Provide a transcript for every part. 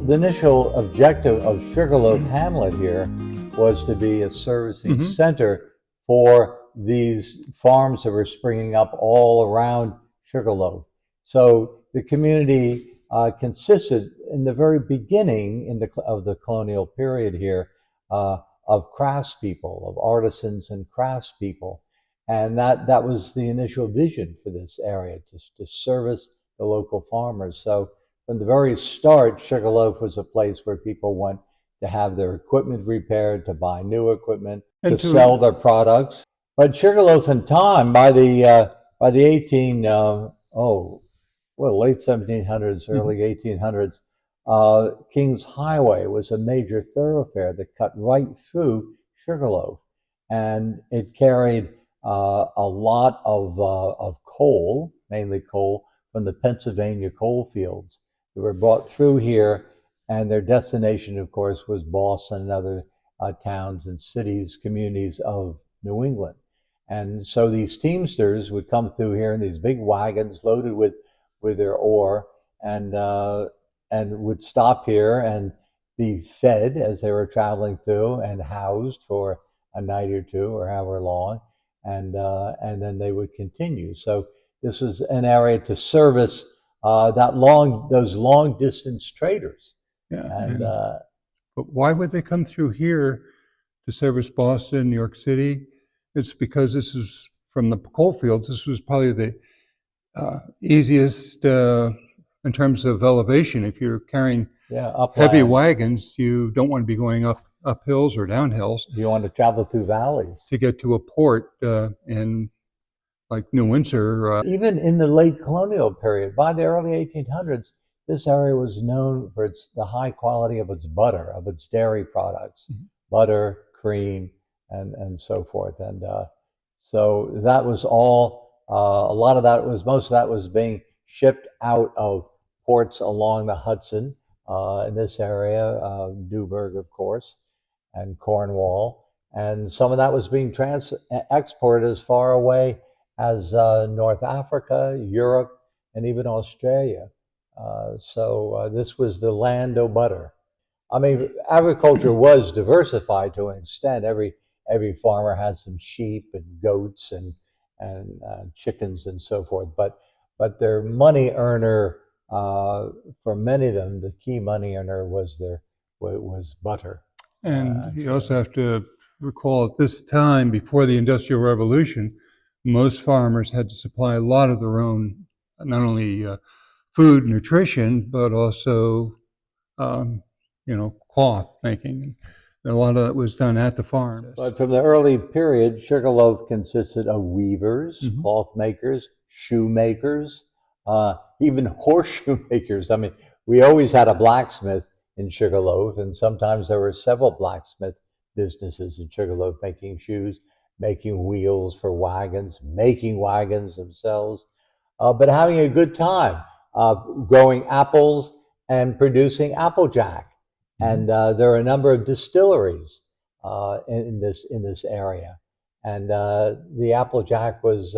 the initial objective of Sugarloaf Hamlet here was to be a servicing center for these farms that were springing up all around Sugarloaf. So the community consisted in the very beginning of the colonial period here of craftspeople, of artisans and craftspeople. And that was the initial vision for this area, to service the local farmers. So from the very start, Sugarloaf was a place where people went to have their equipment repaired, to buy new equipment, to sell their products. But Sugarloaf in time, by the late 1700s, early 1800s, King's Highway was a major thoroughfare that cut right through Sugarloaf, and it carried a lot of coal, mainly coal from the Pennsylvania coal fields that were brought through here, and their destination, of course, was Boston and other towns and cities, communities of New England. And so these teamsters would come through here in these big wagons loaded with their ore, and would stop here and be fed as they were traveling through, and housed for a night or two or however long, and then they would continue. So this was an area to service those long distance traders. Yeah. But why would they come through here to service Boston, New York City? It's because this is from the coal fields. This was probably the easiest in terms of elevation. If you're carrying heavy wagons, you don't want to be going up hills or down hills. You want to travel through valleys to get to a port in like New Windsor. Even in the late colonial period, by the early 1800s, this area was known for the high quality of its butter, of its dairy products, butter, cream, and so forth. And so that was all. Most of that was being shipped out of ports along the Hudson in this area, Newburgh, of course, and Cornwall. And some of that was being exported as far away as North Africa, Europe, and even Australia. So this was the land of butter. I mean, agriculture was diversified to an extent. Every farmer had some sheep and goats and chickens and so forth. But their money earner, for many of them, the key money earner was butter. And you also have to recall at this time, before the Industrial Revolution, most farmers had to supply a lot of their own, not only food, nutrition, but also, cloth making. And a lot of that was done at the farm. But from the early period, Sugarloaf consisted of weavers, cloth makers, shoemakers, even horseshoe makers. I mean, we always had a blacksmith in Sugarloaf, and sometimes there were several blacksmith businesses in Sugarloaf making shoes, making wheels for wagons, making wagons themselves, but having a good time, growing apples and producing applejack. And there are a number of distilleries in this area, and the applejack was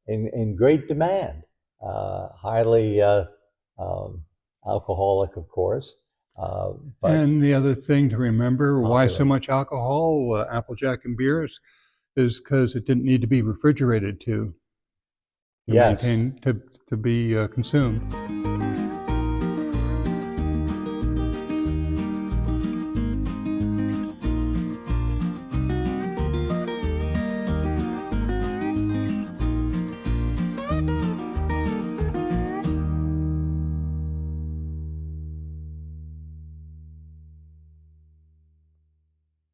in great demand, highly alcoholic, of course. And the other thing to remember, why so much alcohol, applejack and beers, is because it didn't need to be refrigerated to maintain, to be consumed.